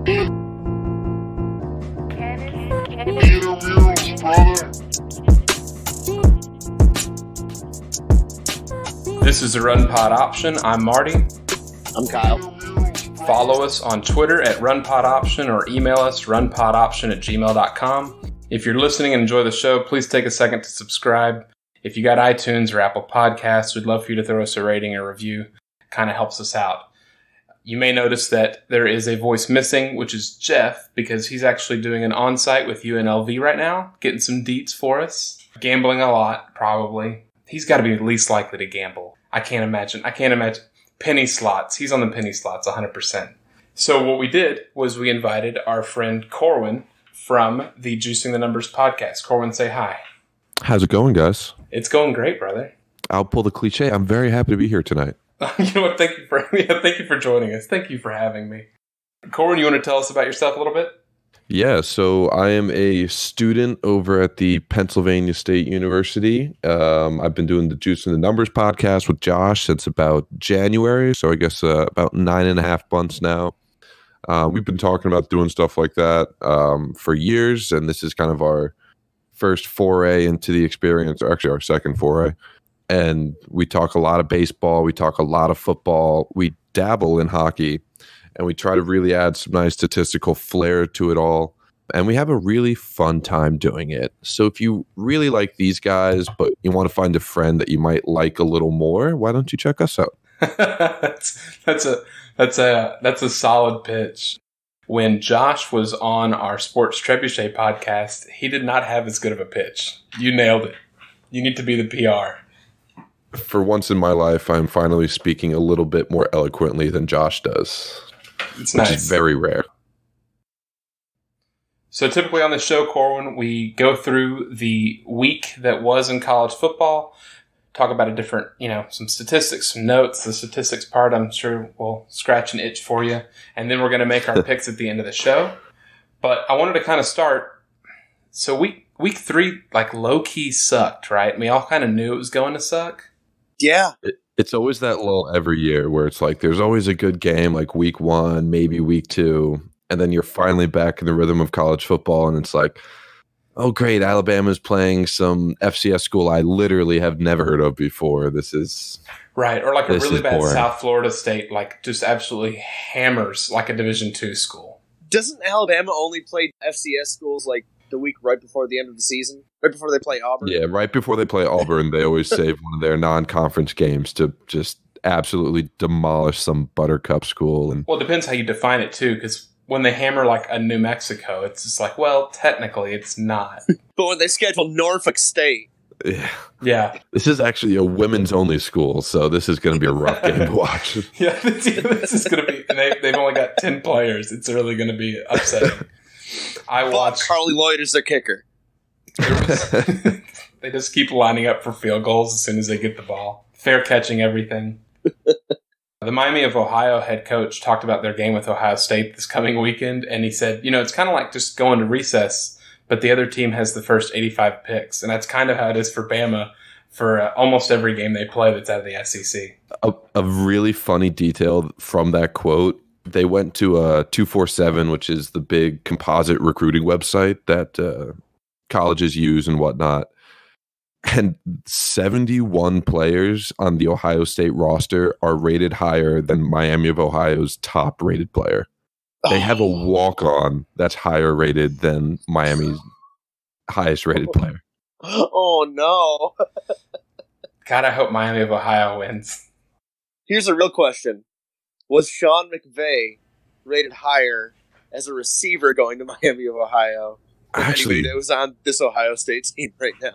This is the Run Pod Option. I'm Marty. I'm Kyle. Follow us on Twitter at RunPodOption or email us runpodoption@gmail.com. If you're listening and enjoy the show, please take a second to subscribe. If you got iTunes or Apple Podcasts, we'd love for you to throw us a rating or review. It kind of helps us out. You may notice that there is a voice missing, which is Jeff, because he's actually doing an on-site with UNLV right now, getting some deets for us. Gambling a lot, probably. He's got to be least likely to gamble. I can't imagine. Penny slots. He's on the penny slots 100%. So what we did was we invited our friend Corwin from the Juicing the Numbers podcast. Corwin, say hi. How's it going, guys? It's going great, brother. I'll pull the cliche. I'm very happy to be here tonight. You know what? Thank you for joining us. Thank you for having me. Corwin, you want to tell us about yourself a little bit? Yeah, so I am a student over at the Pennsylvania State University. I've been doing the Juicing the Numbers podcast with Josh since about January, so I guess about 9.5 months now. We've been talking about doing stuff like that for years, and this is kind of our first foray into the experience, or actually our second foray. And we talk a lot of baseball, we talk a lot of football, we dabble in hockey, and we try to really add some nice statistical flair to it all. And we have a really fun time doing it. So if you really like these guys, but you want to find a friend that you might like a little more, why don't you check us out? That's a solid pitch. When Josh was on our Sports Trebuchet podcast, he did not have as good of a pitch. You nailed it. You need to be the PR. For once in my life, I'm finally speaking a little bit more eloquently than Josh does. It's which nice. is very rare. So typically on the show, Corwin, we go through the week that was in college football, talk about a different, some statistics, some notes. The statistics part, I'm sure, will scratch an itch for you. And then we're going to make our picks at the end of the show. But I wanted to kind of start. So week 3, like, low-key sucked, right? We all kind of knew it was going to suck. Yeah. It's always that lull every year where it's like there's always a good game, like week 1, maybe week 2, and then you're finally back in the rhythm of college football, and it's like, oh, great, Alabama's playing some FCS school I literally have never heard of before. This is... Right, or like a really bad boring. South Florida State, like just absolutely hammers like a Division II school. Doesn't Alabama only play FCS schools like the week right before the end of the season? Right before they play Auburn? Yeah, right before they play Auburn, they always save one of their non-conference games to just absolutely demolish some buttercup school. And well, it depends how you define it, too, because when they hammer like a New Mexico, it's just like, well, technically it's not. But when they schedule Norfolk State. Yeah. This is actually a women's-only school, so this is going to be a rough game to watch. Yeah, this is going to be, and they've only got 10 players. It's really going to be upsetting. I watched Carly Lloyd is their kicker. They just keep lining up for field goals as soon as they get the ball. Fair catching everything. The Miami of Ohio head coach talked about their game with Ohio State this coming weekend, and he said, it's kind of like just going to recess, but the other team has the first 85 picks, and that's kind of how it is for Bama for almost every game they play that's out of the SEC. A really funny detail from that quote, they went to 247, which is the big composite recruiting website that colleges use and whatnot. And 71 players on the Ohio State roster are rated higher than Miami of Ohio's top rated player. They have a walk-on that's higher rated than Miami's highest rated player. Oh, no. God, I hope Miami of Ohio wins. Here's a real question. Was Sean McVay rated higher as a receiver going to Miami of Ohio than Actually, anybody that was on this Ohio State team right now?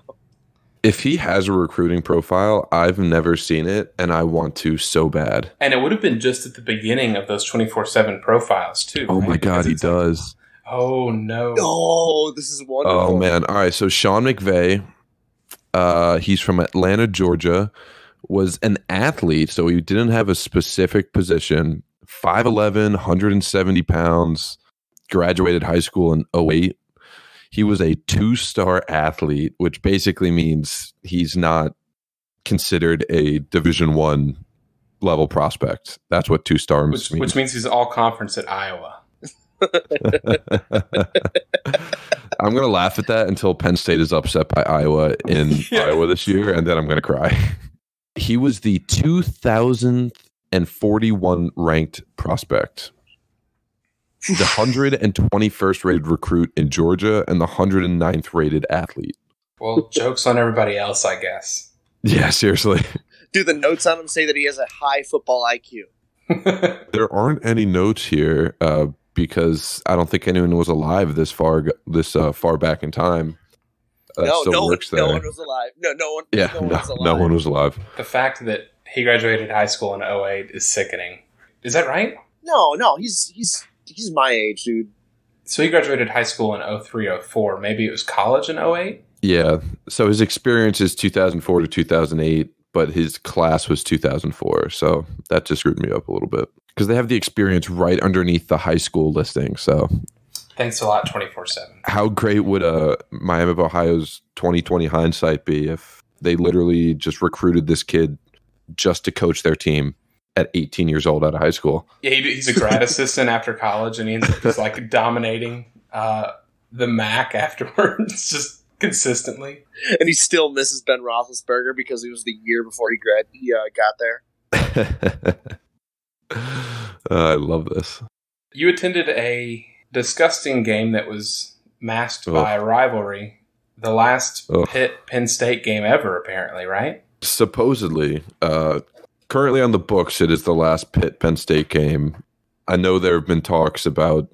if he has a recruiting profile, I've never seen it, and I want to so bad. And it would have been just at the beginning of those 24/7 profiles, too. Oh, right? my God, he does. Oh, no. Oh, this is wonderful. Oh, man. All right, so Sean McVay, he's from Atlanta, Georgia, was an athlete, so he didn't have a specific position. 5'11", 170 pounds, graduated high school in 2008. He was a two-star athlete, which basically means he's not considered a Division I level prospect. That's what two-star means. Which means he's all conference at Iowa. I'm going to laugh at that until Penn State is upset by Iowa in Iowa this year, and then I'm going to cry. He was the 2041 ranked prospect, the 121st rated recruit in Georgia, and the 109th rated athlete. Well, joke's on everybody else, I guess. Yeah, seriously. Dude, the notes on him say that he has a high football IQ. There aren't any notes here because I don't think anyone was alive this far back in time. No one was alive. No one was alive. The fact that he graduated high school in 2008 is sickening. Is that right? No, he's my age, dude. So he graduated high school in 2003, 2004. Maybe it was college in 2008? Yeah. So his experience is 2004 to 2008, but his class was 2004. So that just screwed me up a little bit because they have the experience right underneath the high school listing. So thanks a lot, 24/7. How great would Miami of Ohio's 2020 hindsight be if they literally just recruited this kid just to coach their team at 18 years old out of high school? Yeah, he's a grad assistant after college, and he ends up just like dominating the Mack afterwards, just consistently. And he still misses Ben Roethlisberger because it was the year before he got there. I love this. You attended a disgusting game that was masked by a rivalry. The last Penn State game ever, apparently, right? Supposedly. Currently on the books, it is the last Penn State game. I know there have been talks about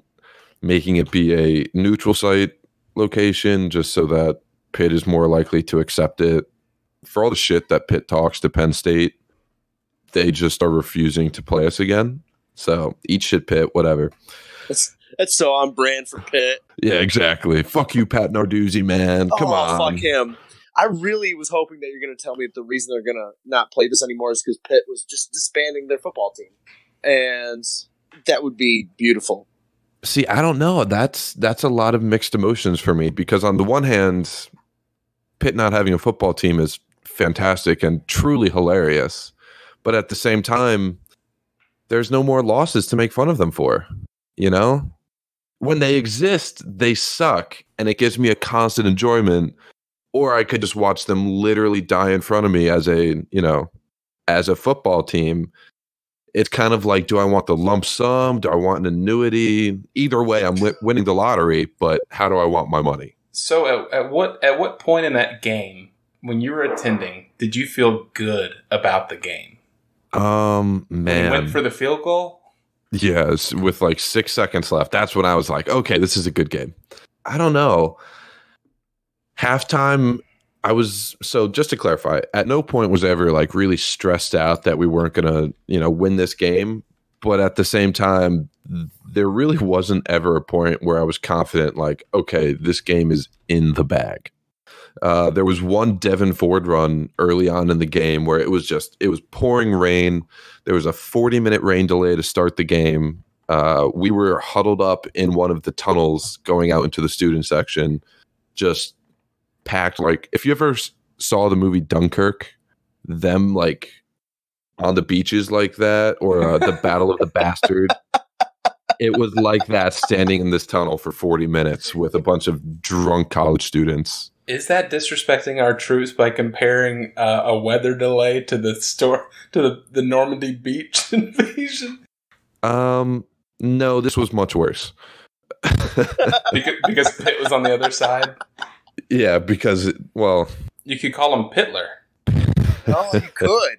making it be a neutral site location just so that Pitt is more likely to accept it. For all the shit that Pitt talks to Penn State, they just are refusing to play us again. So eat shit, Pitt, whatever. That's so on brand for Pitt. Yeah, exactly. Fuck you, Pat Narduzzi, man. Come on. Fuck him. I really was hoping that you're going to tell me that the reason they're going to not play this anymore is because Pitt was just disbanding their football team. And that would be beautiful. See, I don't know. That's a lot of mixed emotions for me because on the one hand, Pitt not having a football team is fantastic and truly hilarious. But at the same time, there's no more losses to make fun of them for, you know? When they exist, they suck, and it gives me a constant enjoyment. Or I could just watch them literally die in front of me as a football team. It's kind of like, do I want the lump sum? Do I want an annuity? Either way, I'm winning the lottery, but how do I want my money? So at what point in that game, when you were attending, did you feel good about the game? Man. When you went for the field goal? Yes, with like 6 seconds left. That's when I was like, okay, this is a good game. I don't know. Halftime, so just to clarify, at no point was I ever like really stressed out that we weren't going to, win this game. But at the same time, there really wasn't ever a point where I was confident like, okay, this game is in the bag. There was one Devin Ford run early on in the game where it was pouring rain. There was a 40-minute rain delay to start the game. We were huddled up in one of the tunnels going out into the student section, just packed. Like, if you ever saw the movie Dunkirk, them like on the beaches like that, or the Battle of the Bastard, it was like that, standing in this tunnel for 40 minutes with a bunch of drunk college students. Is that disrespecting our troops by comparing a weather delay to the Normandy beach invasion? No, this was much worse. because Pitt was on the other side? Yeah, because, you could call him Pitler. Oh, you could.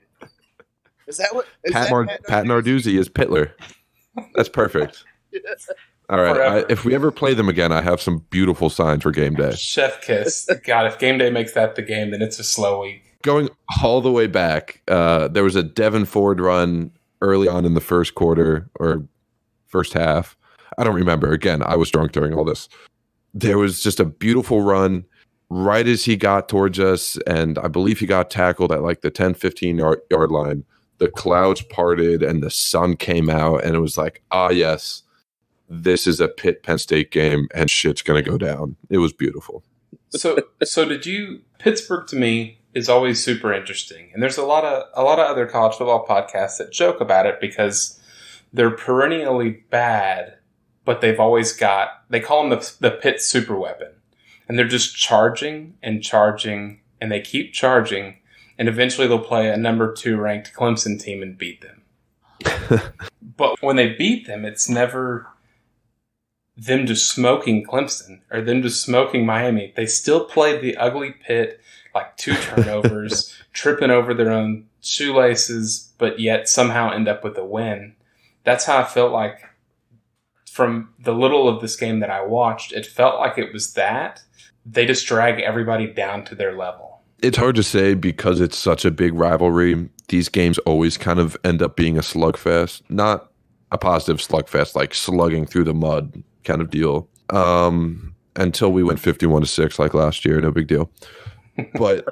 Is that what... Pat Narduzzi is Pitler. That's perfect. All right. If we ever play them again, I have some beautiful signs for game day. Chef kiss. God, if game day makes that the game, then it's a slow week. Going all the way back, there was a Devin Ford run early on in the first quarter or first half. I don't remember. Again, I was drunk during all this. There was just a beautiful run right as he got towards us, and I believe he got tackled at like the 10, 15-yard line. The clouds parted and the sun came out, and it was like, yes, this is a Penn State game, and shit's going to go down. It was beautiful. So Pittsburgh to me is always super interesting, and there's a lot of other college football podcasts that joke about it because they're perennially bad, but they've always got, they call them the Pitt super weapon. And they're just charging, and they keep charging, and eventually they'll play a number 2 ranked Clemson team and beat them. But when they beat them, it's never them just smoking Clemson or them just smoking Miami. They still played the ugly Pitt, like 2 turnovers, tripping over their own shoelaces, but yet somehow end up with a win. That's how I felt like from the little of this game that I watched. It felt like it was that. They just drag everybody down to their level. It's hard to say because it's such a big rivalry. These games always kind of end up being a slugfest. Not a positive slugfest, like slugging through the mud kind of deal. Until we went 51-6 like last year. No big deal. But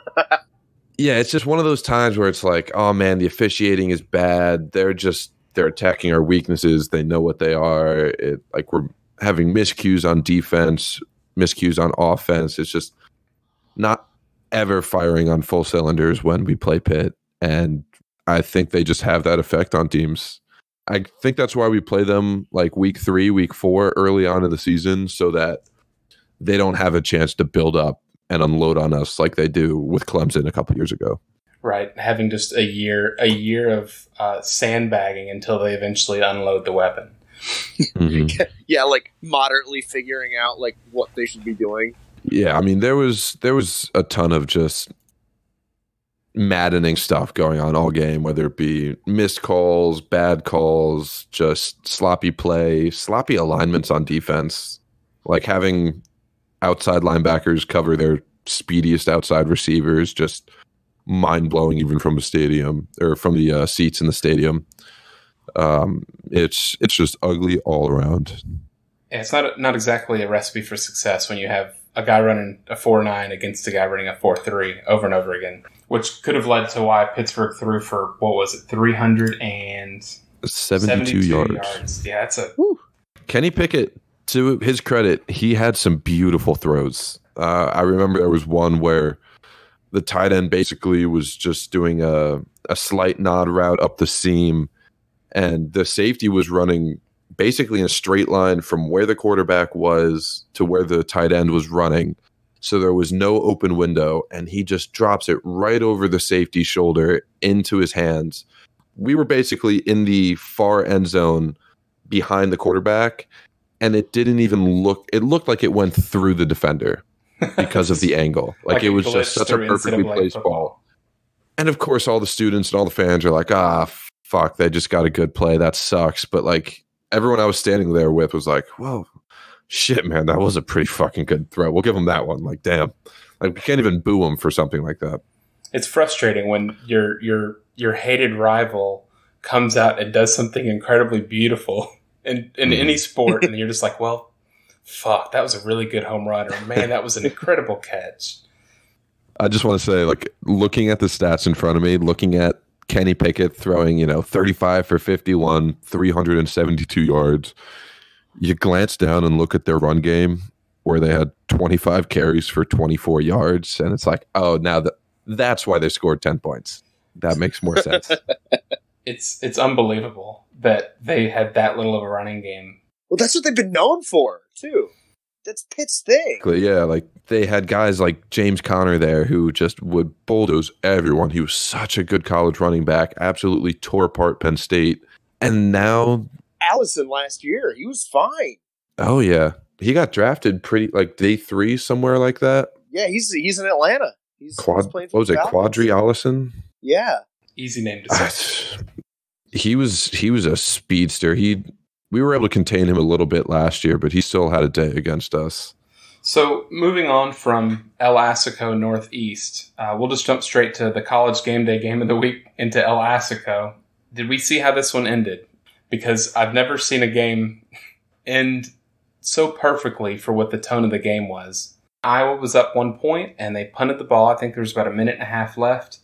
yeah, it's just one of those times where it's like, oh man, the officiating is bad. They're attacking our weaknesses. They know what they are. Like we're having miscues on defense, miscues on offense. It's just not ever firing on full cylinders when we play Pitt. And I think they just have that effect on teams. I think that's why we play them like week 3, week 4 early on in the season so that they don't have a chance to build up and unload on us like they do with Clemson a couple years ago. Right, having just a year of sandbagging until they eventually unload the weapon. Mm-hmm. Yeah, like moderately figuring out like what they should be doing. Yeah, I mean there was a ton of just maddening stuff going on all game, whether it be missed calls, bad calls, just sloppy play, sloppy alignments on defense, like having outside linebackers cover their speediest outside receivers, just mind-blowing even from the stadium or from the seats in the stadium. It's just ugly all around. Yeah, it's not exactly a recipe for success when you have a guy running a 4.9 against a guy running a 4.3 over and over again, which could have led to why Pittsburgh threw for, 372 yards. Yeah, that's a... Woo. Kenny Pickett, to his credit, he had some beautiful throws. I remember there was one where the tight end basically was just doing a slight nod route up the seam, and the safety was running basically in a straight line from where the quarterback was to where the tight end was running. So there was no open window, and he just drops it right over the safety's shoulder into his hands. We were basically in the far end zone behind the quarterback, and it didn't even look – it looked like it went through the defender because of the angle. Like it was just such a perfectly placed ball. And, of course, all the students and all the fans are like, fuck, they just got a good play. That sucks. But, like, everyone I was standing there with was like, whoa, shit, man, that was a pretty fucking good throw. We'll give them that one. Like, damn. Like, we can't even boo them for something like that. It's frustrating when your hated rival comes out and does something incredibly beautiful in any sport, and you're just like, well, fuck, that was a really good home run, or man, that was an incredible catch. I just want to say, like, looking at the stats in front of me, looking at Kenny Pickett throwing, 35 for 51, 372 yards. You glance down and look at their run game where they had 25 carries for 24 yards, and it's like, oh, now that's why they scored 10 points. That makes more sense. It's unbelievable that they had that little of a running game. Well, that's what they've been known for, too. That's Pitt's thing. Yeah, like they had guys like James Conner there who just would bulldoze everyone. He was such a good college running back, absolutely tore apart Penn State. And now Allison last year, he was fine. Oh yeah. He got drafted pretty like day 3, somewhere like that. Yeah, he's in Atlanta. He's playing for what was it, Quadri Allison? Yeah. Easy name to say. He was a speedster. We were able to contain him a little bit last year, but he still had a day against us. So moving on from El Assico Northeast, we'll just jump straight to the college game day game of the week into El Assico. Did we see how this one ended? Because I've never seen a game end so perfectly for what the tone of the game was. Iowa was up 1 point, and they punted the ball. I think there was about a minute and a half left.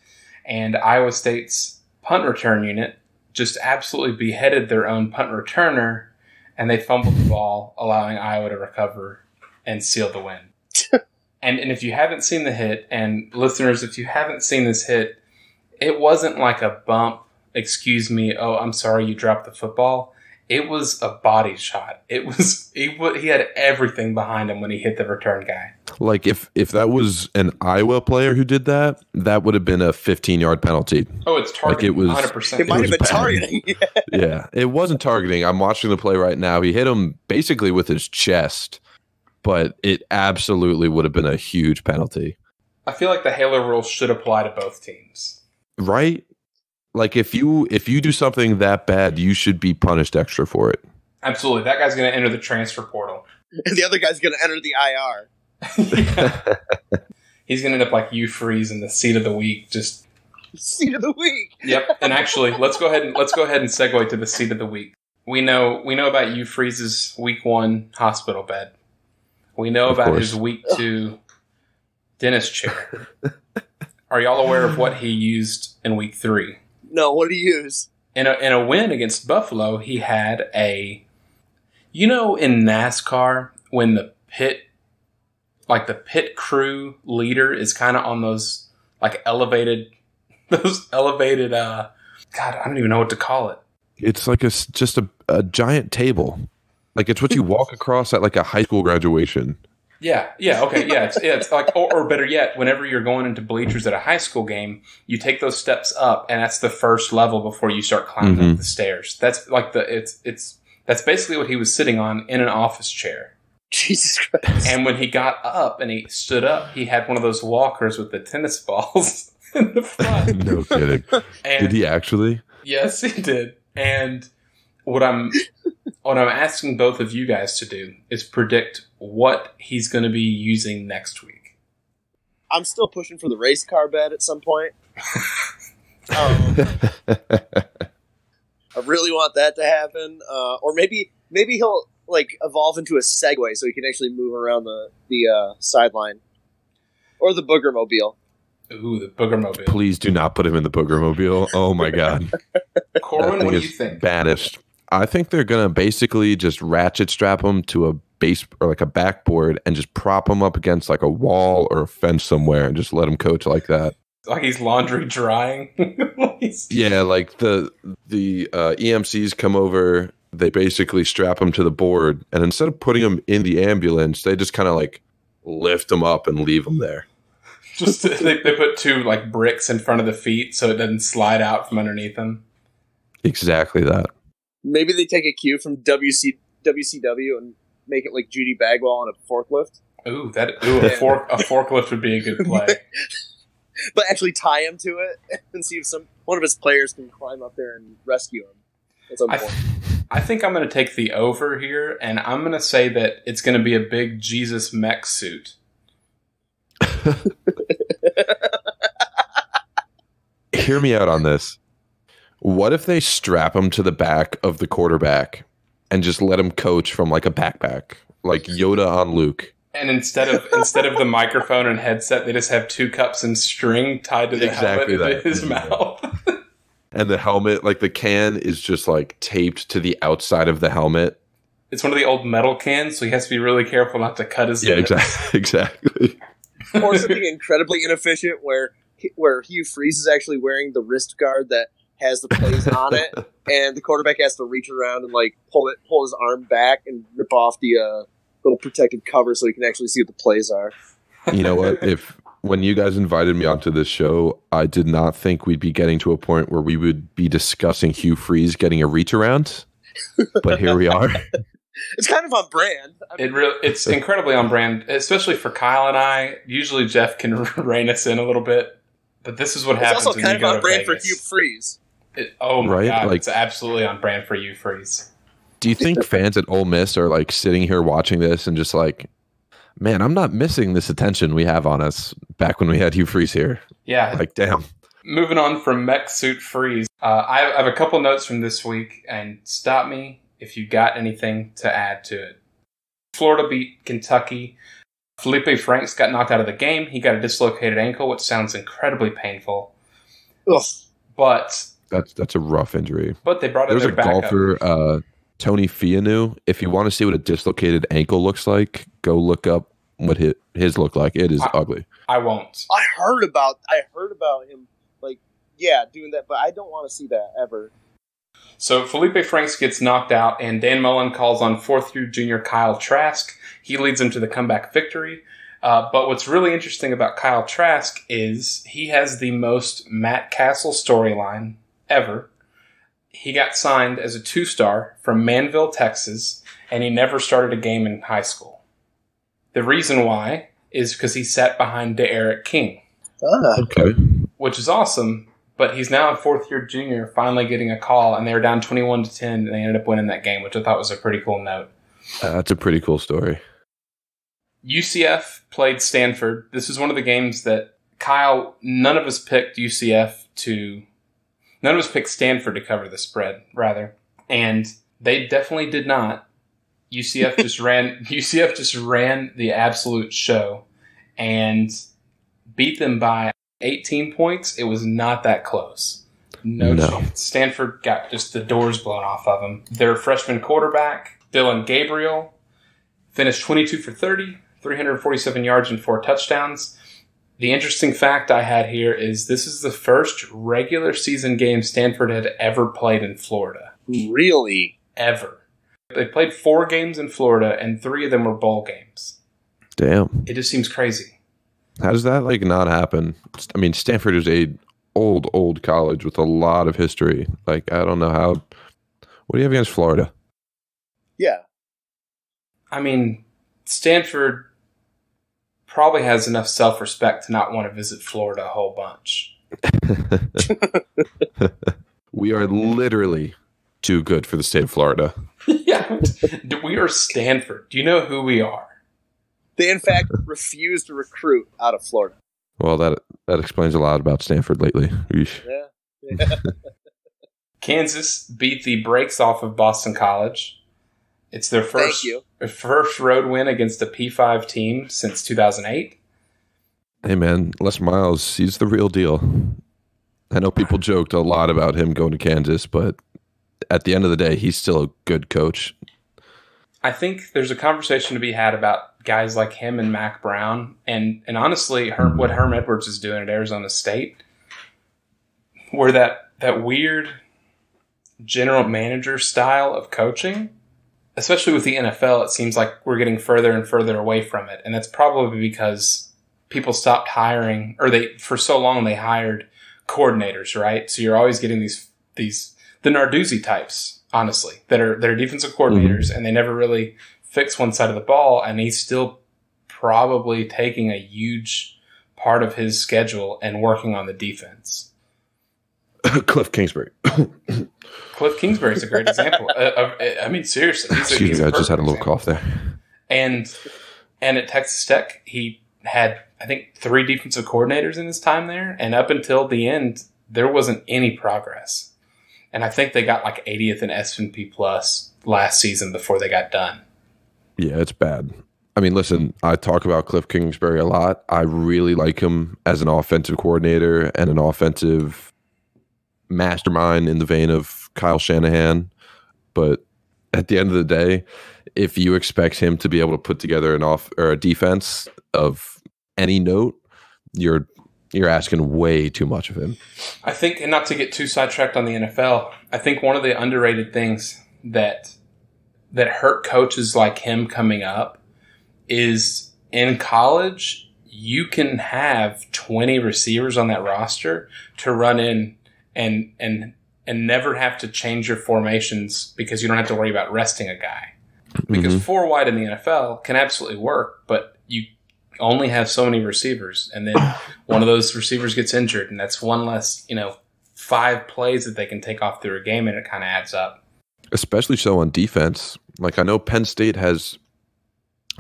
And Iowa State's punt return unit just absolutely beheaded their own punt returner, and they fumbled the ball, allowing Iowa to recover and seal the win. And if you haven't seen the hit, and listeners, if you haven't seen this hit, it wasn't like a bump, excuse me, oh, I'm sorry you dropped the football. It was a body shot. He had everything behind him when he hit the return guy. Like if that was an Iowa player who did that, that would have been a 15-yard penalty. Oh, it's targeting. Like 100%. It might have been targeting. Yeah, it wasn't targeting. I'm watching the play right now. He hit him basically with his chest, but it absolutely would have been a huge penalty. I feel like the Halo rule should apply to both teams. Right? Like if you do something that bad, you should be punished extra for it. Absolutely. That guy's going to enter the transfer portal. And the other guy's going to enter the IR. He's going to end up like Hugh Freeze in the seat of the week. Just seat of the week. Yep. And actually, let's go ahead and segue to the seat of the week. We know about Hugh Freeze's week 1 hospital bed. We know about his week 2 dentist chair. Are y'all aware of what he used in week 3? No, what did he use? In a win against Buffalo, he had in NASCAR when the pit crew leader is kind of on those elevated God, I don't even know what to call it. It's like just a giant table. Like it's what you walk across at like a high school graduation. Yeah, okay, yeah. It's like, or better yet, whenever you're going into bleachers at a high school game, you take those steps up, and that's the first level before you start climbing up the stairs. That's like that's basically what he was sitting on in an office chair. Jesus Christ! And when he got up and he stood up, he had one of those walkers with the tennis balls in the front. No kidding. Did he actually? Yes, he did. And what I'm asking both of you guys to do is predict what he's going to be using next week. I'm still pushing for the race car bed at some point. I really want that to happen. Or maybe he'll evolve into a Segway so he can actually move around the sideline. Or the Booger Mobile. Ooh, the Booger Mobile. Please do not put him in the Booger Mobile. Oh my God. Corwin, what do you think? Banished. I think they're going to basically just ratchet strap him to a base or like a backboard and just prop him up against like a wall or a fence somewhere and just let him coach like that. Like he's laundry drying. Yeah, like the EMCs come over, they basically strap him to the board, and instead of putting him in the ambulance, they just kind of like lift him up and leave him there. Just they put 2 like bricks in front of the feet so it doesn't slide out from underneath them. Exactly that. Maybe they take a cue from WCW and make it like Judy Bagwell on a forklift. Ooh, a forklift would be a good play. But actually tie him to it and see if one of his players can climb up there and rescue him. At some point. I think I'm going to take the over here, and I'm going to say that it's going to be a big Jesus Mech suit. Hear me out on this. What if they strap him to the back of the quarterback and just let him coach from like a backpack, like Yoda on Luke? And instead of the microphone and headset, they just have 2 cups and string tied to the helmet in his mouth. And the helmet, like the can, is just like taped to the outside of the helmet. It's one of the old metal cans, so he has to be really careful not to cut his lip. Exactly. Or something incredibly inefficient where Hugh Freeze is actually wearing the wrist guard that has the plays on it, and the quarterback has to reach around and like pull his arm back and rip off the little protective cover so he can actually see what the plays are. You know what? When you guys invited me onto this show, I did not think we'd be getting to a point where we would be discussing Hugh Freeze getting a reach around, but here we are. It's kind of on brand. It's incredibly on brand, especially for Kyle and I. Usually Jeff can rein us in a little bit, but this is what happens. It's also kind of on brand Vegas. for Hugh Freeze. Oh my right? God, like, it's absolutely on brand for Hugh Freeze. Do you think fans at Ole Miss are like sitting here watching this and just like, man, I'm not missing this attention we have on us back when we had Hugh Freeze here? Yeah. Like, damn. Moving on from Mech Suit Freeze, I have a couple notes from this week, and stop me if you got anything to add to it. Florida beat Kentucky. Felipe Franks got knocked out of the game. He got a dislocated ankle, which sounds incredibly painful. Ugh. But that's a rough injury. But they brought in their backup. There's a golfer, Tony Fianu. If you want to see what a dislocated ankle looks like, go look up what his look like. It is ugly. I won't. I heard about him, like, yeah, doing that, but I don't want to see that ever. So Felipe Franks gets knocked out, and Dan Mullen calls on fourth-year junior Kyle Trask. He leads them to the comeback victory. But what's really interesting about Kyle Trask is he has the most Matt Castle storyline ever. He got signed as a 2-star from Manville, Texas, and he never started a game in high school. The reason why is because he sat behind DeEric King. Okay. Which is awesome, but he's now a fourth-year junior finally getting a call, and they were down 21-10, and they ended up winning that game, which I thought was a pretty cool note. That's a pretty cool story. UCF played Stanford. This is one of the games that Kyle, none of us picked Stanford to cover the spread, rather. And they definitely did not. UCF just ran the absolute show and beat them by 18 points. It was not that close. No chance. Stanford got just the doors blown off of them. Their freshman quarterback, Dylan Gabriel, finished 22 for 30, 347 yards and 4 touchdowns. The interesting fact I had here is this is the first regular season game Stanford had ever played in Florida. Really? Ever. They played 4 games in Florida, and 3 of them were bowl games. Damn. It just seems crazy. How does that not happen? I mean, Stanford is a old college with a lot of history. I don't know how. What do you have against Florida? Yeah. I mean, Stanford probably has enough self-respect to not want to visit Florida a whole bunch. We are literally too good for the state of Florida. Yeah. We are Stanford. Do you know who we are? They, in fact, refuse to recruit out of Florida. Well, that explains a lot about Stanford lately. Yeah. Kansas beat the brakes off of Boston College. It's their first road win against a P5 team since 2008. Hey, man, Les Miles, he's the real deal. I know people joked a lot about him going to Kansas, but at the end of the day, he's still a good coach. I think there's a conversation to be had about guys like him and Mack Brown, and honestly, what Herm Edwards is doing at Arizona State, where that weird general manager style of coaching, especially with the NFL, it seems like we're getting further and further away from it. And that's probably because people stopped hiring, or for so long they hired coordinators, right? So you're always getting the Narduzzi types, honestly, that are defensive coordinators, and they never really fix one side of the ball. And he's still probably taking a huge part of his schedule and working on the defense. Cliff Kingsbury. Cliff Kingsbury is a great example. I mean, seriously. Excuse me, I just had a little cough there. And at Texas Tech, he had, I think, 3 defensive coordinators in his time there. And up until the end, there wasn't any progress. And I think they got 80th in S&P Plus last season before they got done. Yeah, it's bad. I mean, listen, I talk about Cliff Kingsbury a lot. I really like him as an offensive coordinator and an offensive mastermind in the vein of Kyle Shanahan. But at the end of the day, if you expect him to be able to put together a defense of any note, you're asking way too much of him. I think, and not to get too sidetracked on the NFL, I think one of the underrated things that hurt coaches like him coming up is in college, you can have 20 receivers on that roster to run in and never have to change your formations because you don't have to worry about resting a guy. Because 4 wide in the NFL can absolutely work, but you only have so many receivers, and then one of those receivers gets injured, and that's one less, 5 plays that they can take off through a game, and it kind of adds up. Especially so on defense. I know Penn State has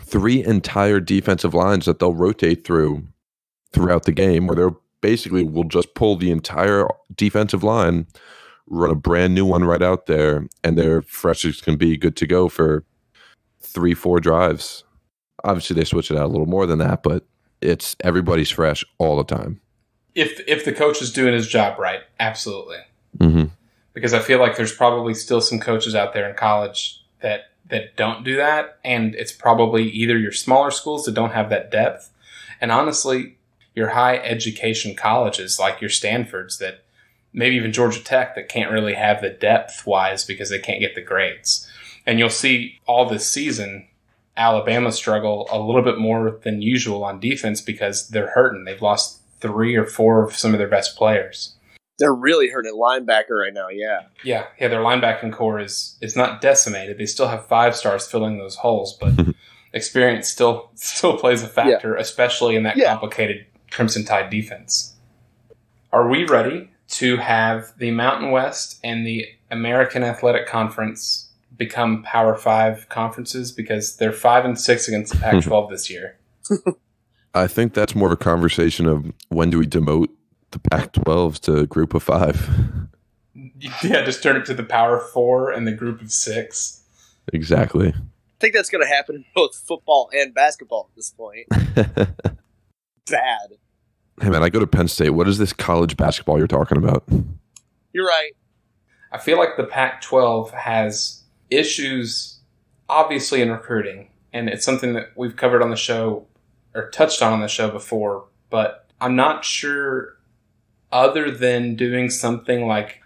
3 entire defensive lines that they'll rotate throughout the game, where they're basically will just pull the entire defensive line, run a brand new one right out there, and their freshers can be good to go for 3-4 drives. Obviously, they switch it out a little more than that, but it's everybody's fresh all the time. If the coach is doing his job right, absolutely. Mm-hmm. Because I feel like there's probably still some coaches out there in college that don't do that, and it's probably either your smaller schools that don't have that depth, and honestly, your high education colleges like your Stanfords that maybe even Georgia Tech that can't really have the depth-wise because they can't get the grades. And you'll see all this season Alabama struggle a little bit more than usual on defense because they're hurting. They've lost 3 or 4 of some of their best players. They're really hurting at linebacker right now, yeah. Yeah, their linebacking core is not decimated. They still have 5 stars filling those holes, but experience still plays a factor, especially in that complicated Crimson Tide defense. Are we ready to have the Mountain West and the American Athletic Conference become Power 5 conferences? Because they're 5 and 6 against the Pac-12 this year. I think that's more of a conversation of when do we demote the Pac-12s to Group of 5. Yeah, just turn it to the Power 4 and the Group of 6. Exactly. I think that's going to happen in both football and basketball at this point. Bad. Hey, man, I go to Penn State. What is this college basketball you're talking about? You're right. I feel like the Pac-12 has issues, obviously, in recruiting. And it's something that we've covered on the show or touched on the show before. But I'm not sure, other than doing something like,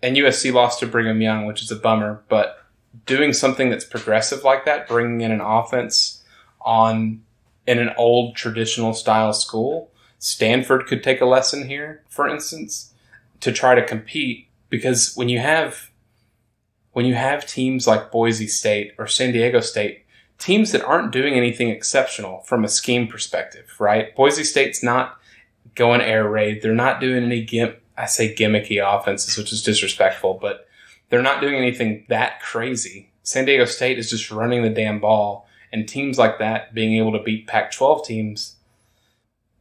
and USC lost to Brigham Young, which is a bummer, but doing something that's progressive like that, bringing in an offense in an old traditional style school. Stanford could take a lesson here, for instance, to try to compete, because when you have teams like Boise State or San Diego State, teams that aren't doing anything exceptional from a scheme perspective, right? Boise State's not going air raid. They're not doing any gimmicky offenses, which is disrespectful, but they're not doing anything that crazy. San Diego State is just running the damn ball, and teams like that being able to beat Pac-12 teams,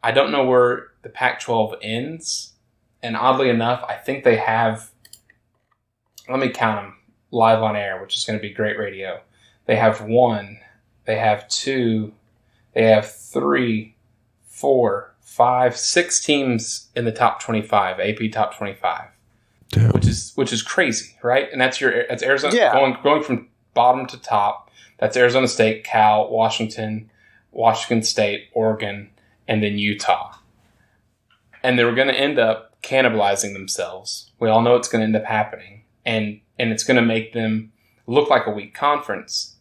I don't know where the Pac-12 ends. And oddly enough, I think they have, let me count them live on air, which is going to be great radio. They have 1, they have 2, they have 3, 4, 5, 6 teams in the top 25, AP top 25. Damn. Which is crazy, right? And that's Arizona going from bottom to top. That's Arizona State, Cal, Washington State, Oregon, and then Utah. And they're going to end up cannibalizing themselves. We all know it's going to end up happening. And it's going to make them look like a weak conference.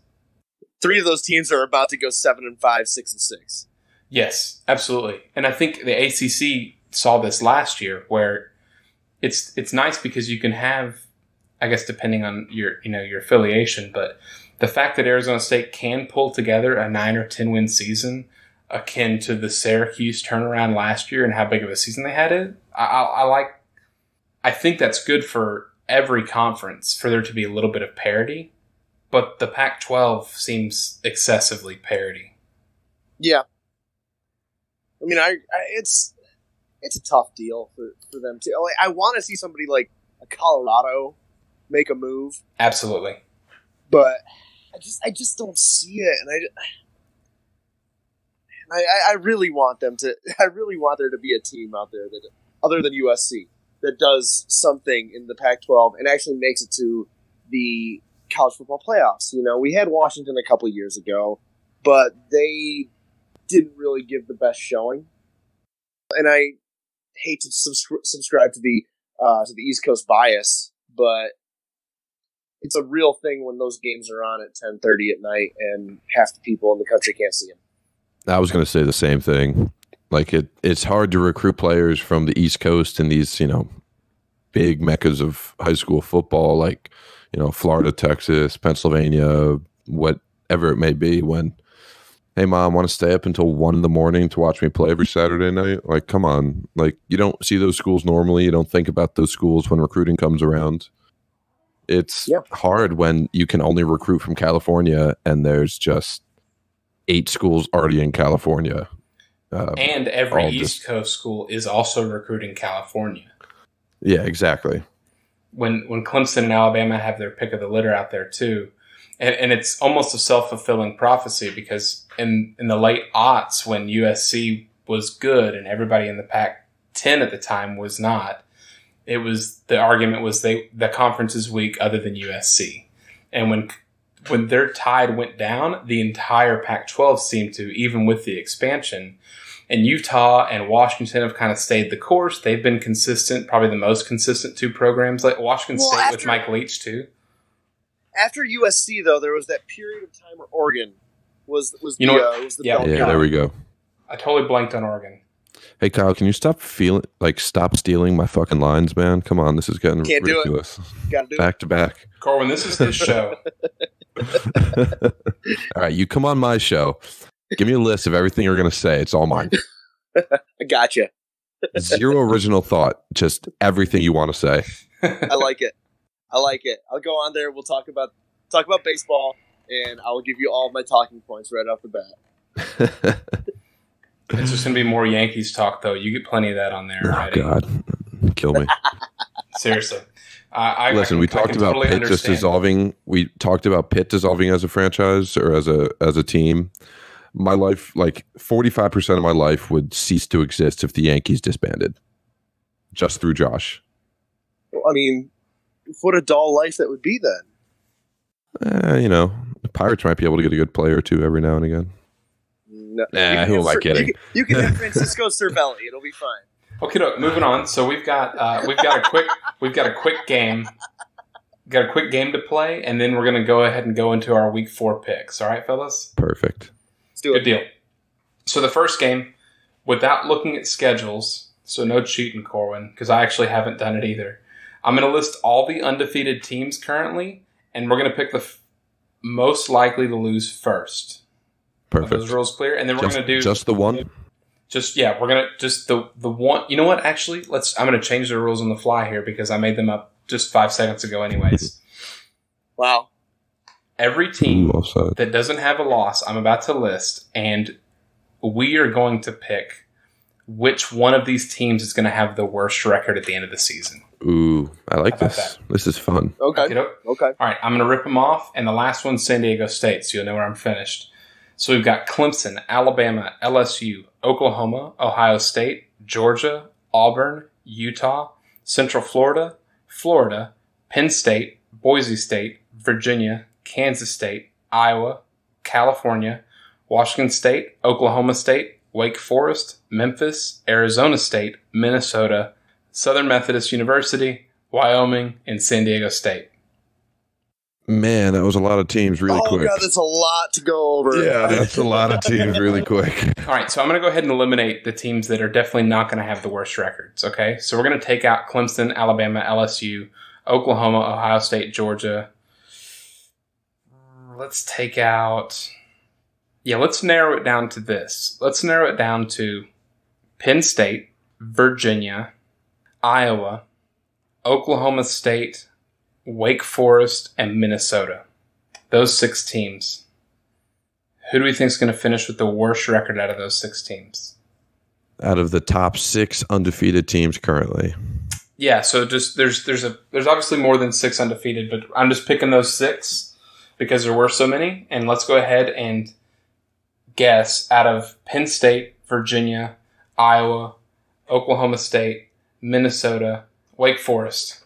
3 of those teams are about to go 7-5, 6-6. Yes, absolutely. And I think the ACC saw this last year, where it's nice because you can have, I guess depending on your affiliation, but the fact that Arizona State can pull together a 9 or 10 win season akin to the Syracuse turnaround last year and how big of a season they had, I think that's good for every conference for there to be a little bit of parity, but the Pac-12 seems excessively parity. Yeah. I mean, it's a tough deal for them too. Like, I want to see somebody like a Colorado make a move. Absolutely. But I just don't see it, and I really want them to. I really want there to be a team out there that, other than USC, that does something in the Pac-12 and actually makes it to the college football playoffs. You know, we had Washington a couple years ago, but they didn't really give the best showing. And I hate to subscribe to the East Coast bias, but it's a real thing when those games are on at 10:30 at night and half the people in the country can't see them. I was going to say the same thing. Like it's hard to recruit players from the East Coast in these, big meccas of high school football, like, Florida, Texas, Pennsylvania, whatever it may be, when, hey, Mom, want to stay up until 1 a.m. to watch me play every Saturday night? Like, come on. Like, you don't see those schools normally. You don't think about those schools when recruiting comes around. It's hard when you can only recruit from California and there's just 8 schools already in California. And every East Coast school is also recruiting California. Yeah, exactly. When Clemson and Alabama have their pick of the litter out there too, and it's almost a self-fulfilling prophecy, because in the late aughts when USC was good and everybody in the Pac-10 at the time was not, the argument was the conference is weak other than USC. And when their tide went down, the entire Pac-12 seemed to, even with the expansion, And Utah and Washington have kind of stayed the course. They've been consistent, probably the most consistent two programs. Like Washington State with Mike Leach, too. After USC, though, there was that period of time where Oregon was the yeah, there we go. I totally blanked on Oregon. Hey, Kyle, can you stop stealing my fucking lines, man? Come on, this is getting ridiculous. Gotta do back to back. Corwin, this is his show. All right, you come on my show. Give me a list of everything you're going to say. It's all mine. I gotcha. Zero original thought. Just everything you want to say. I like it. I'll go on there. We'll talk about baseball, and I'll give you all my talking points right off the bat. It's just going to be more Yankees talk, though. You get plenty of that on there. Oh, God. Kill me. Seriously. Listen, we talked about Pitt just dissolving. We talked about Pitt dissolving as a franchise or as a team. My life, 45% of my life would cease to exist if the Yankees disbanded. Just through Josh. Well, I mean, what a dull life that would be then. The Pirates might be able to get a good player or two every now and again. No, who am I kidding? You can have Francisco Cervelli. It'll be fine. Okay, moving on. So we've got a quick game. Got a quick game to play, and then we're going to go ahead and go into our Week 4 picks. All right, fellas? Perfect. Let's do it. Good deal. So the first game, without looking at schedules, so no cheating, Corwin, because I actually haven't done it either. I'm going to list all the undefeated teams currently, and we're going to pick the most likely to lose first. Perfect. Are those rules clear? And then we're going to do just the one. We're going to just the one. You know what? Actually, I'm going to change the rules on the fly here because I made them up just 5 seconds ago, anyways. Wow. Every team that doesn't have a loss, I'm about to list, and we are going to pick which one of these teams is going to have the worst record at the end of the season. Ooh, I like this. That? This is fun. Okay. All right, I'm going to rip them off, and the last one's San Diego State, so you'll know where I'm finished. So we've got Clemson, Alabama, LSU, Oklahoma, Ohio State, Georgia, Auburn, Utah, Central Florida, Florida, Penn State, Boise State, Virginia, Kansas State, Iowa, California, Washington State, Oklahoma State, Wake Forest, Memphis, Arizona State, Minnesota, Southern Methodist University, Wyoming, and San Diego State. Man, that was a lot of teams really quick. Oh, God, that's a lot to go over. Yeah, that's a lot of teams really quick. All right, so I'm going to go ahead and eliminate the teams that are definitely not going to have the worst records, okay? So we're going to take out Clemson, Alabama, LSU, Oklahoma, Ohio State, Georgia. Let's take out... Yeah, let's narrow it down to this. Let's narrow it down to Penn State, Virginia, Iowa, Oklahoma State, Wake Forest, and Minnesota. Those 6 teams. Who do we think is going to finish with the worst record out of those 6 teams? Out of the top 6 undefeated teams currently. Yeah, so just there's obviously more than 6 undefeated, but I'm just picking those 6 because there were so many. And let's go ahead and guess out of Penn State, Virginia, Iowa, Oklahoma State, Minnesota, Wake Forest.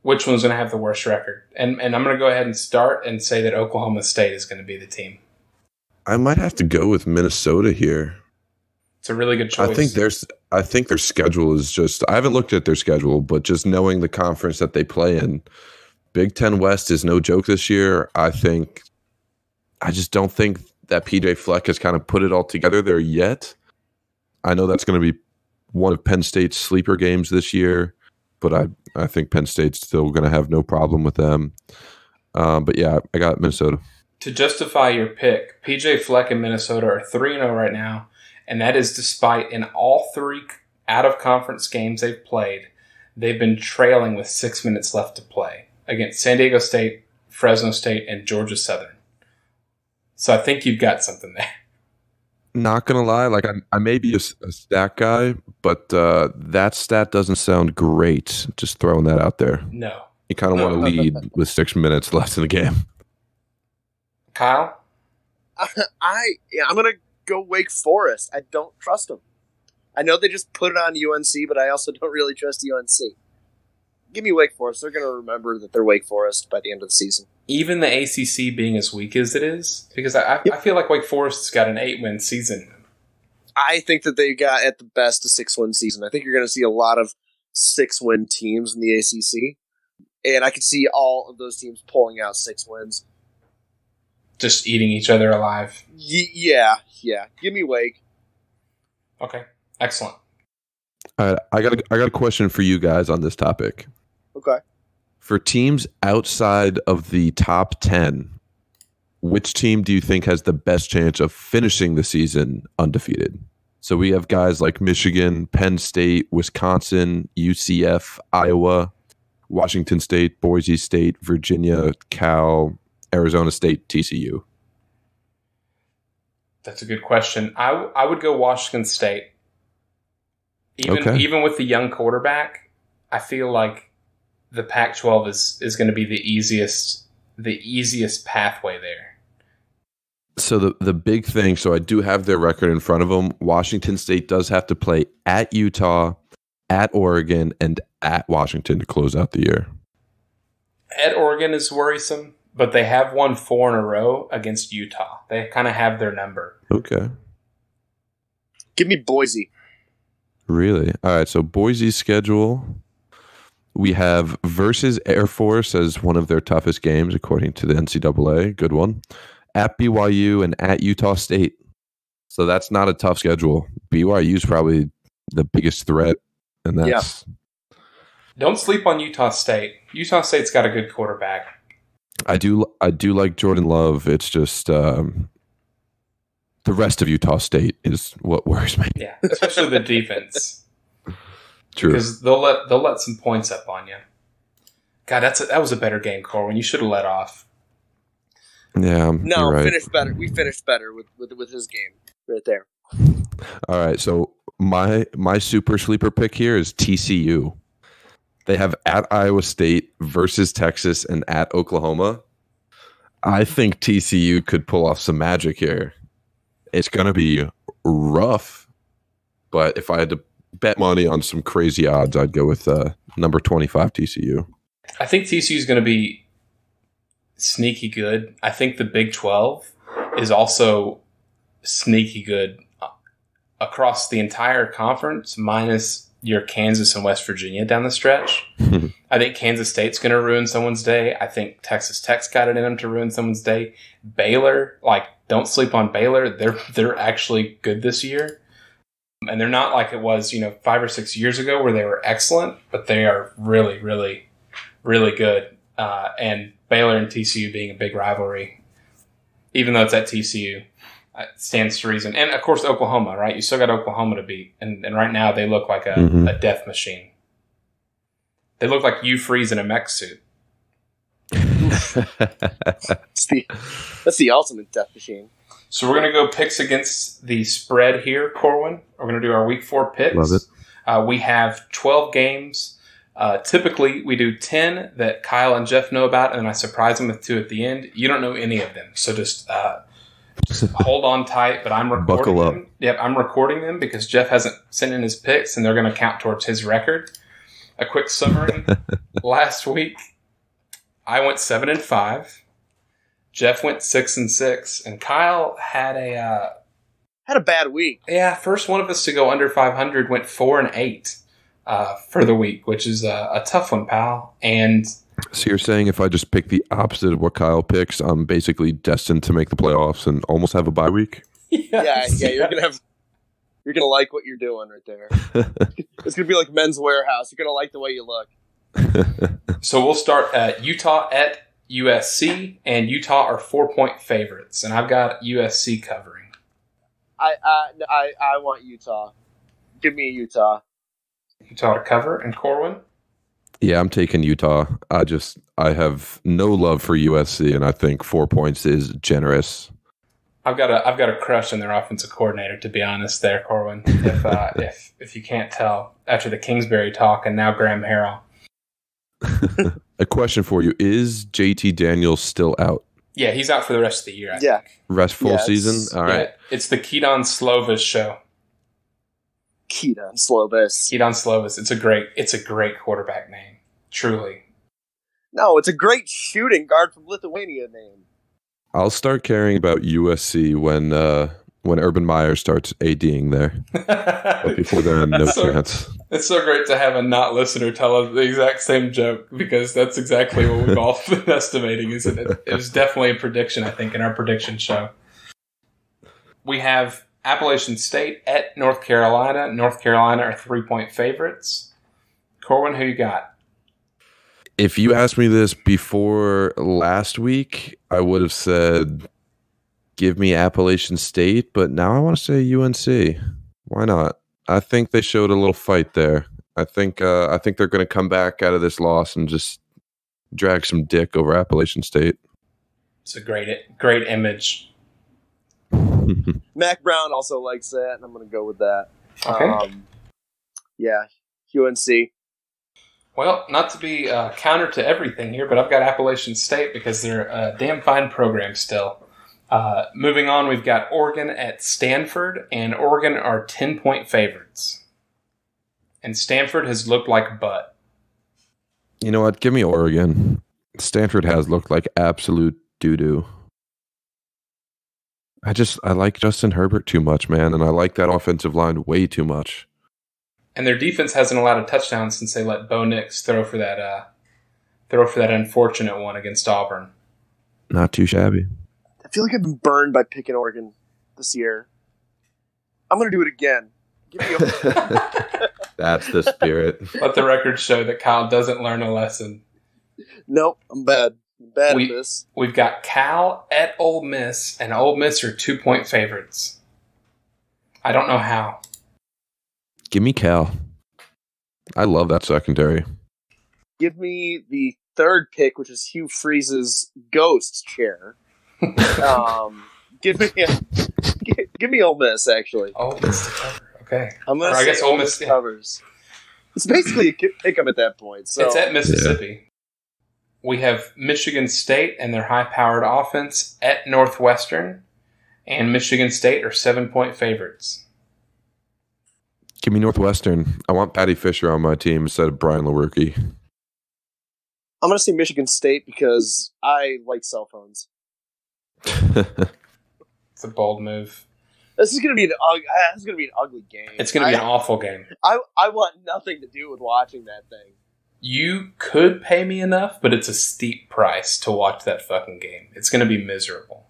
Which one's going to have the worst record? And I'm going to go ahead and start and say that Oklahoma State is going to be the team. I might have to go with Minnesota here. It's a really good choice. I think their schedule is just... I haven't looked at their schedule, but just knowing the conference that they play in, Big Ten West is no joke this year. I just don't think that PJ Fleck has kind of put it all together there yet. I know that's going to be one of Penn State's sleeper games this year, but I think Penn State's still going to have no problem with them. But yeah, I got Minnesota. To justify your pick, PJ Fleck and Minnesota are 3-0 right now, and that is despite in all 3 out-of-conference games they've played, they've been trailing with 6 minutes left to play against San Diego State, Fresno State, and Georgia Southern. So I think you've got something there. Not going to lie, I may be a stat guy, but that stat doesn't sound great. Just throwing that out there. No. You kind of want to lead with 6 minutes left in the game. Kyle? I'm going to go Wake Forest. I don't trust them. I know they just put it on UNC, but I also don't really trust UNC. Give me Wake Forest. They're going to remember that they're Wake Forest by the end of the season. Even the ACC being as weak as it is? Because I feel like Wake Forest's got an 8-win season. I think that they got at the best a 6-win season. I think you're going to see a lot of 6-win teams in the ACC, and I could see all of those teams pulling out 6 wins. Just eating each other alive. Yeah. Give me Wake. Okay, excellent. All right, I got a question for you guys on this topic. Okay. For teams outside of the top 10, which team do you think has the best chance of finishing the season undefeated? So we have guys like Michigan, Penn State, Wisconsin, UCF, Iowa, Washington State, Boise State, Virginia, Cal, Arizona State, TCU. That's a good question. I would go Washington State. Even with the young quarterback, I feel like the Pac-12 is going to be the easiest pathway there. So the big thing, so I do have their record in front of them. Washington State does have to play at Utah, at Oregon, and at Washington to close out the year. At Oregon is worrisome, but they have won 4 in a row against Utah. They kind of have their number. Okay. Give me Boise. Really? All right, so Boise's schedule, we have versus Air Force as one of their toughest games, according to the NCAA. Good one. At BYU and at Utah State. So that's not a tough schedule. BYU is probably the biggest threat, and that's... Yeah. Don't sleep on Utah State. Utah State's got a good quarterback. I do like Jordan Love. It's just the rest of Utah State is what worries me. Yeah, especially the defense. True. Because they'll let some points up on you. God, that was a better game, Corwin. You should have let off. Yeah, no, right. Finished better. We finished better with his game right there. All right, so my super sleeper pick here is TCU. They have at Iowa State versus Texas and at Oklahoma. I think TCU could pull off some magic here. It's going to be rough, but if I had to bet money on some crazy odds, I'd go with number 25 TCU. I think TCU is going to be sneaky good. I think the Big 12 is also sneaky good across the entire conference, minus your Kansas and West Virginia down the stretch. I think Kansas State's going to ruin someone's day. I think Texas Tech's got it in them to ruin someone's day. Baylor, don't sleep on Baylor. They're actually good this year. And they're not like it was, 5 or 6 years ago where they were excellent, but they are really, really, really good. And Baylor and TCU being a big rivalry, even though it's at TCU, stands to reason. And, of course, Oklahoma, right? You still got Oklahoma to beat. And right now they look like a death machine. They look like Hugh Freeze in a Mech suit. That's the ultimate death machine. So we're going to go picks against the spread here, Corwin. We're going to do our Week 4 picks. Love it. We have 12 games. Typically, we do 10 that Kyle and Jeff know about, and I surprise them with 2 at the end. You don't know any of them, so just hold on tight. But I'm recording Buckle up. them. Yep, I'm recording them because Jeff hasn't sent in his picks, and they're going to count towards his record. A quick summary. Last week, I went 7-5. Jeff went 6-6, and Kyle had a bad week. Yeah, first one of us to go under 500 went 4-8 for the week, which is a tough one, pal. And so you're saying if I just pick the opposite of what Kyle picks, I'm basically destined to make the playoffs and almost have a bye week? Yes, yeah. You're gonna like what you're doing right there. It's gonna be like Men's Warehouse. You're gonna like the way you look. So we'll start at Utah at USC, and Utah are 4-point favorites, and I've got USC covering. I want Utah. Give me Utah. Utah to cover, and Corwin? Yeah, I'm taking Utah. I have no love for USC, and I think 4 points is generous. I've got a crush on their offensive coordinator, to be honest, there, Corwin. If you can't tell, after the Kingsbury talk and now Graham Harrell. A question for you: is JT Daniels still out? Yeah, he's out for the rest of the year. I think. Restful season. All right. It's the Keaton Slovis show. Keaton Slovis. It's a great quarterback name. Truly. No, it's a great shooting guard from Lithuania name. I'll start caring about USC when when Urban Meyer starts ADing there. But before then, no chance. It's so great to have a not listener tell us the exact same joke, because that's exactly what we've all been estimating. It was definitely a prediction, I think, in our prediction show. We have Appalachian State at North Carolina. North Carolina are 3-point favorites. Corwin, who you got? If you asked me this before last week, I would have said, give me Appalachian State, but now I want to say UNC. Why not? I think they showed a little fight there. I think they're going to come back out of this loss and just drag some dick over Appalachian State. It's a great image. Mack Brown also likes that, and I'm going to go with that. Okay. Yeah, UNC. Well, not to be counter to everything here, but I've got Appalachian State because they're a damn fine program still. Moving on, we've got Oregon at Stanford, and Oregon are 10-point favorites. And Stanford has looked like butt. You know what? Give me Oregon. Stanford has looked like absolute doo-doo. I like Justin Herbert too much, man, and I like that offensive line way too much. And their defense hasn't allowed a touchdown since they let Bo Nix throw for that unfortunate one against Auburn. Not too shabby. I feel like I've been burned by picking Oregon this year. I'm going to do it again. Give me That's the spirit. Let the record show that Kyle doesn't learn a lesson. Nope, I'm bad. I'm bad at this. We've got Cal at Ole Miss, and Ole Miss are 2-point favorites. I don't know how. Give me Cal. I love that secondary. Give me the third pick, which is Hugh Freeze's ghost chair. Give me Ole Miss, actually. Ole Miss to cover. Okay. I'm going to say Ole Miss covers. It's basically a pick 'em at that point. So. It's at Mississippi. Yeah. We have Michigan State and their high-powered offense at Northwestern, and Michigan State are 7-point favorites. Give me Northwestern. I want Patty Fisher on my team instead of Brian Lewerke. I'm going to say Michigan State because I like cell phones. It's a bold move. This is going to be an ugly game. It's going to be an awful game. I want nothing to do with watching that thing. You could pay me enough, but it's a steep price to watch that fucking game. It's going to be miserable.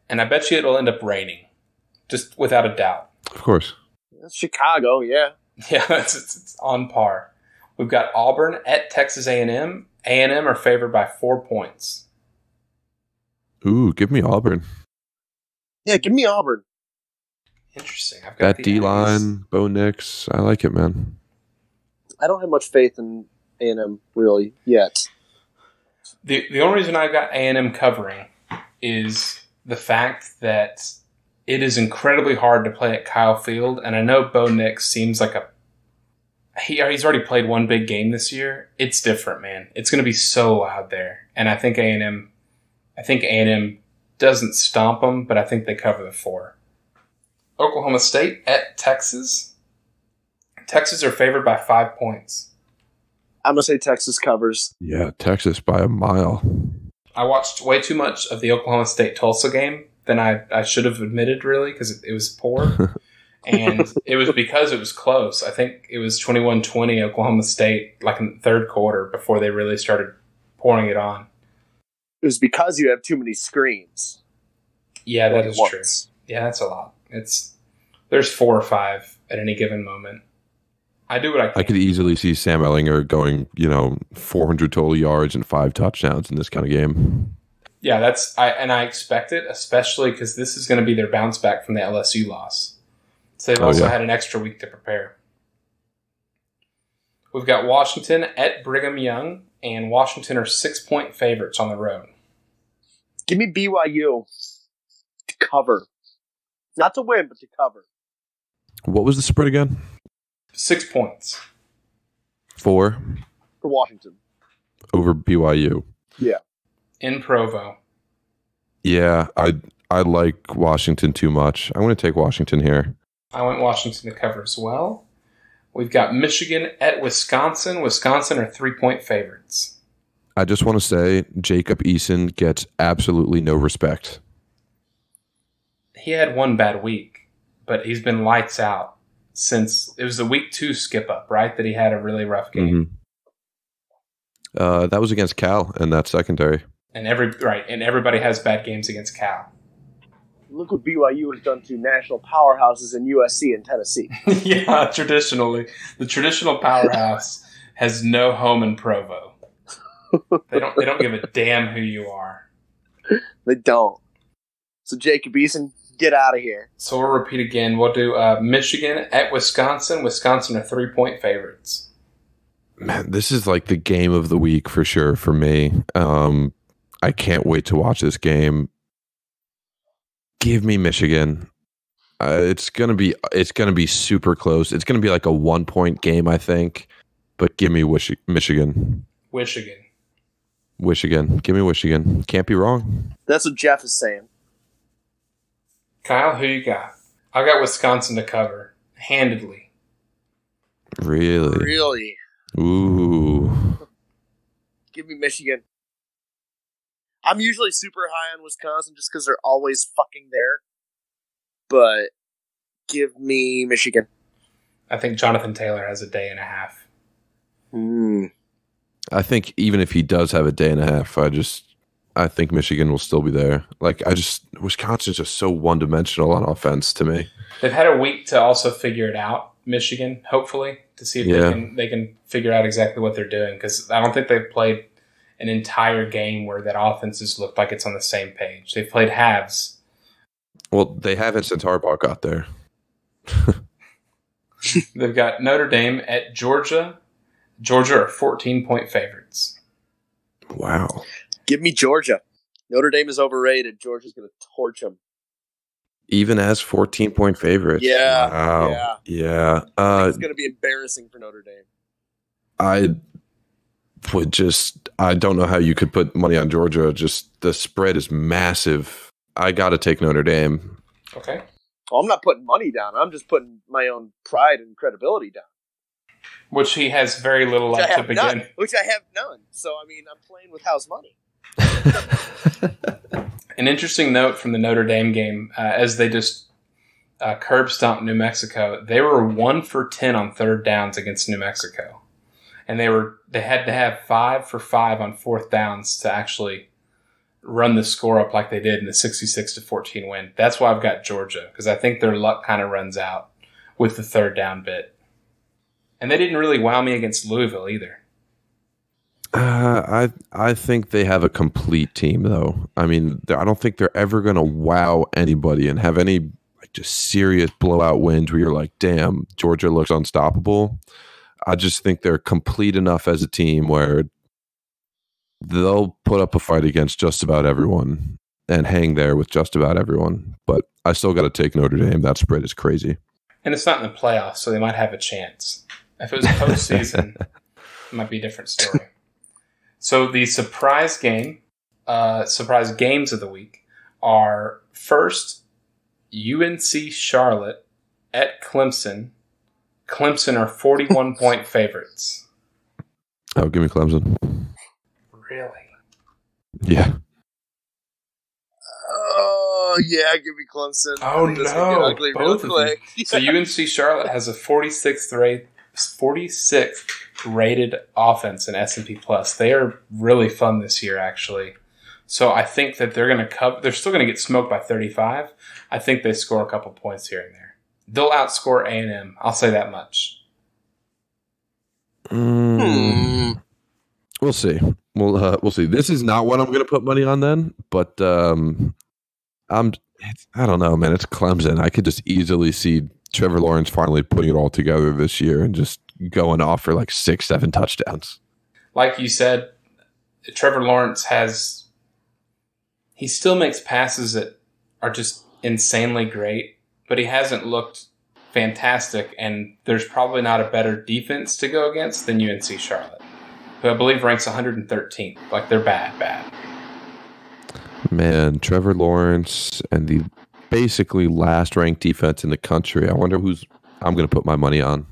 And I bet you it'll end up raining. Just without a doubt. Of course. That's Chicago, yeah. Yeah, it's on par. We've got Auburn at Texas A&M. A&M are favored by 4 points. Ooh, give me Auburn. Yeah, give me Auburn. Interesting. I've got that D-line, Bo Nix. I like it, man. I don't have much faith in A&M, really, yet. The only reason I've got A&M covering is the fact that it is incredibly hard to play at Kyle Field, and I know Bo Nix seems like he's already played one big game this year. It's different, man. It's going to be so loud there, and I think A&M doesn't stomp them, but I think they cover the 4. Oklahoma State at Texas. Texas are favored by 5 points. I'm going to say Texas covers. Yeah, Texas by a mile. I watched way too much of the Oklahoma State-Tulsa game than I should have admitted, really, because it was poor. And it was because it was close. I think it was 21-20 Oklahoma State, like in the third quarter, before they really started pouring it on. It was because you have too many screens. Yeah, that is true. Yeah, that's a lot. There's 4 or 5 at any given moment. I do what I can. I could easily see Sam Ehlinger going, 400 total yards and 5 touchdowns in this kind of game. Yeah, I expect it, especially because this is going to be their bounce back from the LSU loss. So they've also had an extra week to prepare. We've got Washington at Brigham Young, and Washington are 6-point favorites on the road. Give me BYU to cover. Not to win, but to cover. What was the spread again? 6 points. For Washington. Over BYU. Yeah. In Provo. Yeah, I like Washington too much. I'm going to take Washington here. I went Washington to cover as well. We've got Michigan at Wisconsin. Wisconsin are 3-point favorites. I just want to say Jacob Eason gets absolutely no respect. he had one bad week, but he's been lights out since it was the week 2 skip up, right? That he had a really rough game. That was against Cal in that secondary. And everybody has bad games against Cal. Look what BYU has done to national powerhouses in USC and Tennessee. Yeah, traditionally. The traditional powerhouse has no home in Provo. They don't give a damn who you are. They don't. So Jacob Eason, get out of here. So we'll repeat again. We'll do Michigan at Wisconsin. Wisconsin are 3-point favorites. Man, this is like the game of the week for sure for me. I can't wait to watch this game. Give me Michigan. It's gonna be super close. It's gonna be like a 1-point game, I think. But give me Michigan. Michigan. Give me Michigan. Can't be wrong. That's what Jeff is saying. Kyle, who you got? I got Wisconsin to cover handedly. Really? Ooh. Give me Michigan. I'm usually super high on Wisconsin just because they're always fucking there. But give me Michigan. I think Jonathan Taylor has a day and a half. I think even if he does have a day and a half, I think Michigan will still be there. Wisconsin's just so one-dimensional on offense to me. They've had a week to also figure it out, Michigan, hopefully, to see if they can figure out exactly what they're doing. Because I don't think they've played an entire game where that offense has looked like it's on the same page. They've played halves. Well, they haven't since Harbaugh got there. They've got Notre Dame at Georgia. Georgia are 14-point favorites. Wow. Give me Georgia. Notre Dame is overrated. Georgia's going to torch them. Even as 14-point favorites? Yeah. Wow. Yeah. It's going to be embarrassing for Notre Dame. I don't know how you could put money on Georgia. Just the spread is massive. I got to take Notre Dame. Okay. Well, I'm not putting money down. I'm just putting my own pride and credibility down. Which he has very little of to begin. Which I have none. So, I mean, I'm playing with house money. An interesting note from the Notre Dame game, as they just curb stomped New Mexico, they were 1 for 10 on third downs against New Mexico. And they had to have 5 for 5 on fourth downs to actually run the score up like they did in the 66-14 win. That's why I've got Georgia, because I think their luck kind of runs out with the third down bit. And they didn't really wow me against Louisville either. I think they have a complete team, though. I mean, I don't think they're ever going to wow anybody and have any just serious blowout wins where you're like, damn, Georgia looks unstoppable. I just think they're complete enough as a team where they'll put up a fight against just about everyone and hang there with just about everyone. But I still got to take Notre Dame. That spread is crazy. And it's not in the playoffs, so they might have a chance. If it was postseason, it might be a different story. So the surprise games of the week are first UNC Charlotte at Clemson. Clemson are 41-point favorites. Oh, give me Clemson. Really? Yeah. Oh, yeah, give me Clemson. Oh, no. Both of them. So UNC Charlotte has a 46th rated offense in S&P Plus. They are really fun this year, actually. So I think that they're going to cover. They're still going to get smoked by 35. I think they score a couple points here and there. They'll outscore A&M. I'll say that much. We'll see. We'll see. This is not what I'm going to put money on then, but I don't know, man. It's Clemson. I could just easily see Trevor Lawrence finally putting it all together this year and just going off for like 6-7 touchdowns. Like you said, Trevor Lawrence he still makes passes that are just insanely great, but he hasn't looked fantastic, and there's probably not a better defense to go against than UNC Charlotte, who I believe ranks 113th. Like, they're bad. Man, Trevor Lawrence and the basically last ranked defense in the country. I wonder who's I'm going to put my money on.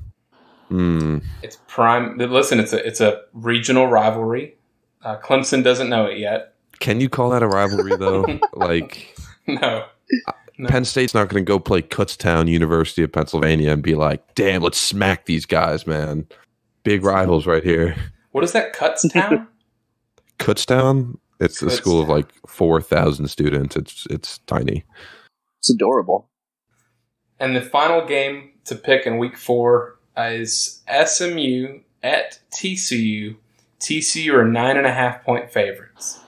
It's prime. Listen, it's a regional rivalry. Clemson doesn't know it yet. Can you call that a rivalry though? Like, no. No. Penn State's not going to go play Kutztown, University of Pennsylvania, and be like, damn, let's smack these guys, man. Big rivals right here. What is that, Kutztown? Kutztown? It's a school of like 4,000 students. It's tiny. It's adorable. And the final game to pick in week 4 is SMU at TCU. TCU are 9.5-point favorites.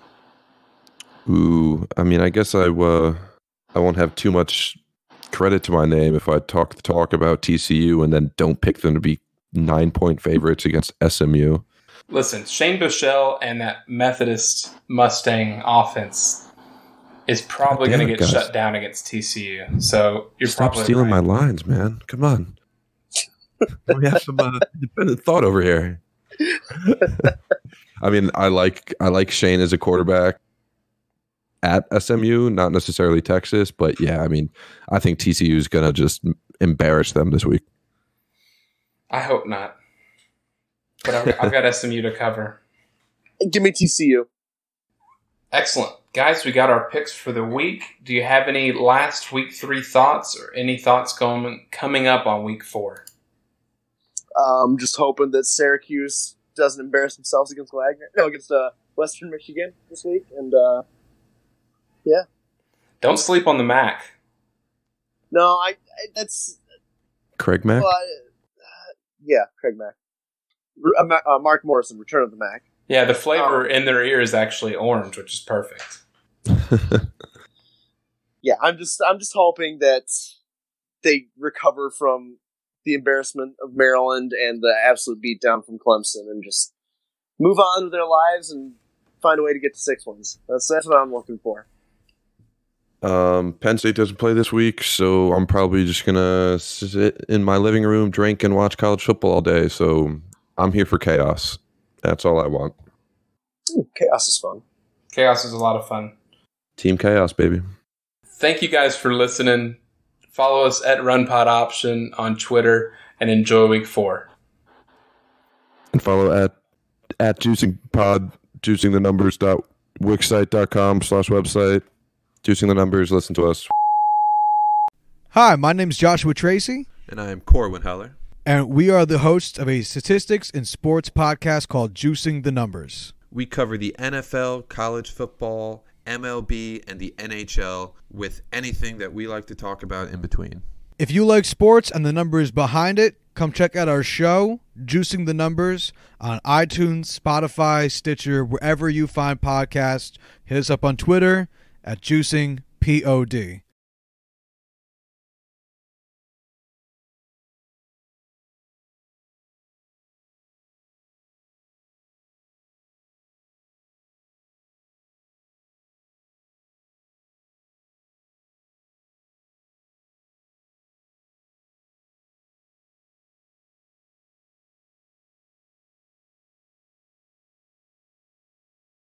Ooh, I mean, I guess I won't have too much credit to my name if I talk the talk about TCU and then don't pick them to be 9-point favorites against SMU. Listen, Shane Buechele and that Methodist Mustang offense is probably going to get shut down against TCU. So you're Stop probably stealing right. my lines, man. Come on. We have some independent thought over here. I mean, I like Shane as a quarterback at SMU, not necessarily Texas, but yeah, I mean, I think TCU is going to just embarrass them this week. I hope not. But I've got SMU to cover. Give me TCU. Excellent. Guys, we got our picks for the week. Do you have any last week 3 thoughts or any thoughts coming up on week 4? I'm just hoping that Syracuse doesn't embarrass themselves against Western Michigan this week. And, yeah. Don't sleep on the Mac. No, that's... Craig Mack? Yeah, Craig Mack. Mark Morrison, Return of the Mac. Yeah, the flavor in their ear is actually orange, which is perfect. Yeah, I'm just hoping that they recover from the embarrassment of Maryland and the absolute beatdown from Clemson and just move on with their lives and find a way to get to 6 wins. That's what I'm looking for. Penn State doesn't play this week, so I'm probably just gonna sit in my living room, drink, and watch college football all day. So I'm here for chaos. That's all I want. Chaos is fun. Chaos is a lot of fun. Team Chaos, baby. Thank you guys for listening. Follow us at RunPodOption on Twitter and enjoy week 4. And follow at JuicingPod, juicingthenumbers.wixsite.com/website. Juicing the Numbers, listen to us. Hi, my name's Joshua Tracy. And I am Corwin Heller. And we are the hosts of a statistics and sports podcast called Juicing the Numbers. We cover the NFL, college football, MLB, and the NHL with anything that we like to talk about in between. If you like sports and the numbers behind it, come check out our show, Juicing the Numbers, on iTunes, Spotify, Stitcher, wherever you find podcasts. Hit us up on Twitter at JuicingPod.